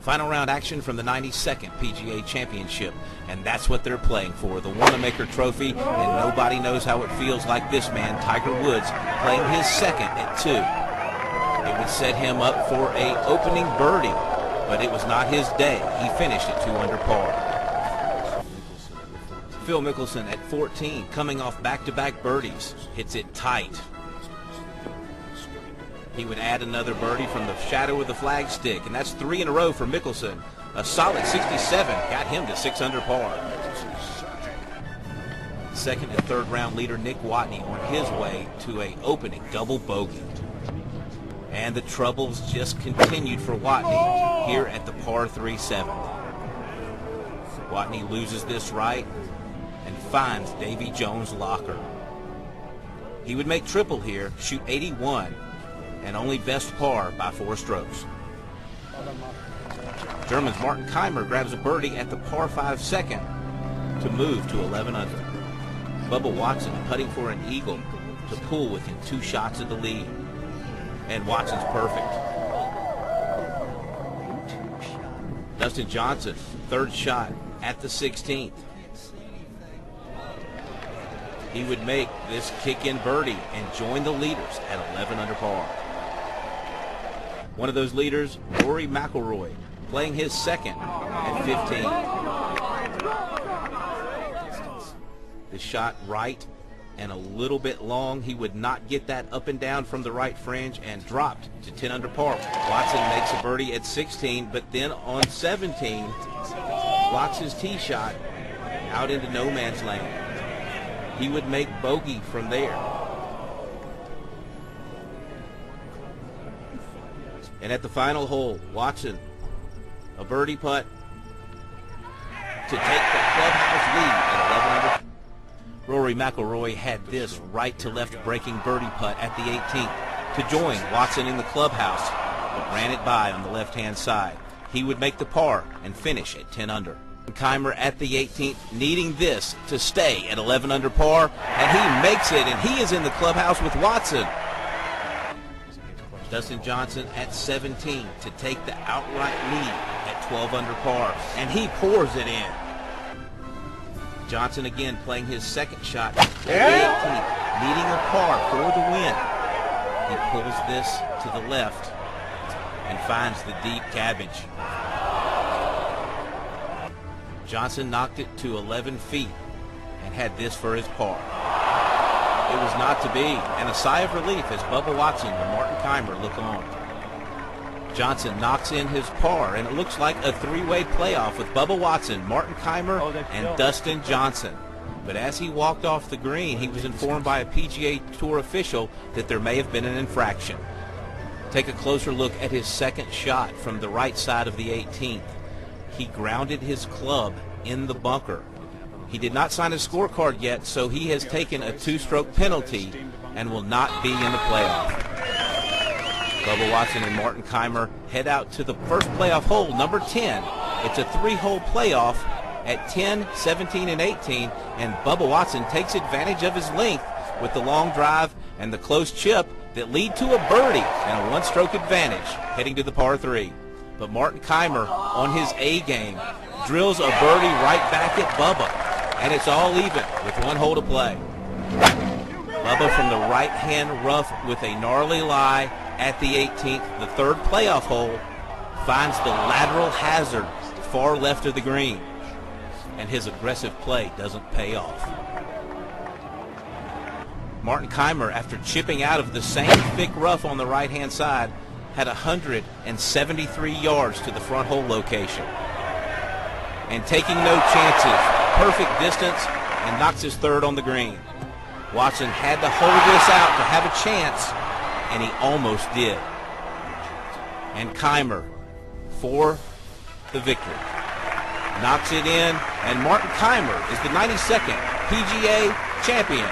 Final round action from the 92nd PGA Championship, and that's what they're playing for, the Wanamaker Trophy, and nobody knows how it feels like this man, Tiger Woods, playing his second at 2. It would set him up for an opening birdie, but it was not his day. He finished at 2 under par. Phil Mickelson at 14, coming off back-to-back birdies, hits it tight. He would add another birdie from the shadow of the flagstick, and that's 3 in a row for Mickelson. A solid 67 got him to 6 under par. Second and third round leader Nick Watney on his way to a opening double bogey. And the troubles just continued for Watney here at the par 3 7th. Watney loses this right and finds Davy Jones' locker. He would make triple here, shoot 81, and only best par by 4 strokes. German's Martin Kaymers grabs a birdie at the par 5 second to move to 11 under. Bubba Watson putting for an eagle to pull within 2 shots of the lead. And Watson's perfect. Dustin Johnson, third shot at the 16th. He would make this kick-in birdie and join the leaders at 11 under par. One of those leaders, Rory McIlroy, playing his second at 15. The shot right and a little bit long. He would not get that up and down from the right fringe and dropped to 10 under par. Watson makes a birdie at 16, but then on 17, blocks his tee shot out into no man's land. He would make bogey from there. And at the final hole, Watson, a birdie putt to take the clubhouse lead at 11 under. Rory McIlroy had this right to left breaking birdie putt at the 18th to join Watson in the clubhouse, but ran it by on the left-hand side. He would make the par and finish at 10 under. Kaymers at the 18th, needing this to stay at 11 under par, and he makes it, and he is in the clubhouse with Watson. Dustin Johnson at 17 to take the outright lead at 12 under par, and he pours it in. Johnson again playing his second shot at the 18th, needing a par for the win. He pulls this to the left and finds the deep cabbage. Johnson knocked it to 11 feet and had this for his par. It was not to be, and a sigh of relief as Bubba Watson and Martin Kaymers look on. Johnson knocks in his par, and it looks like a 3-way playoff with Bubba Watson, Martin Kaymers, and Dustin Johnson. But as he walked off the green, he was informed by a PGA Tour official that there may have been an infraction. Take a closer look at his second shot from the right side of the 18th. He grounded his club in the bunker. He did not sign his scorecard yet, so he has taken a 2-stroke penalty and will not be in the playoff. Bubba Watson and Martin Kaymers head out to the first playoff hole, number 10. It's a 3-hole playoff at 10, 17, and 18, and Bubba Watson takes advantage of his length with the long drive and the close chip that lead to a birdie and a 1-stroke advantage heading to the par 3. But Martin Kaymers on his A game drills a birdie right back at Bubba, and it's all even with 1 hole to play. Bubba from the right-hand rough with a gnarly lie at the 18th, the third playoff hole, finds the lateral hazard far left of the green, and his aggressive play doesn't pay off. Martin Kaymers, after chipping out of the same thick rough on the right-hand side, had 173 yards to the front hole location. And taking no chances, perfect distance, and knocks his third on the green. Watson had to hold this out to have a chance, and he almost did. And Kaymers for the victory. Knocks it in, and Martin Kaymers is the 92nd PGA champion.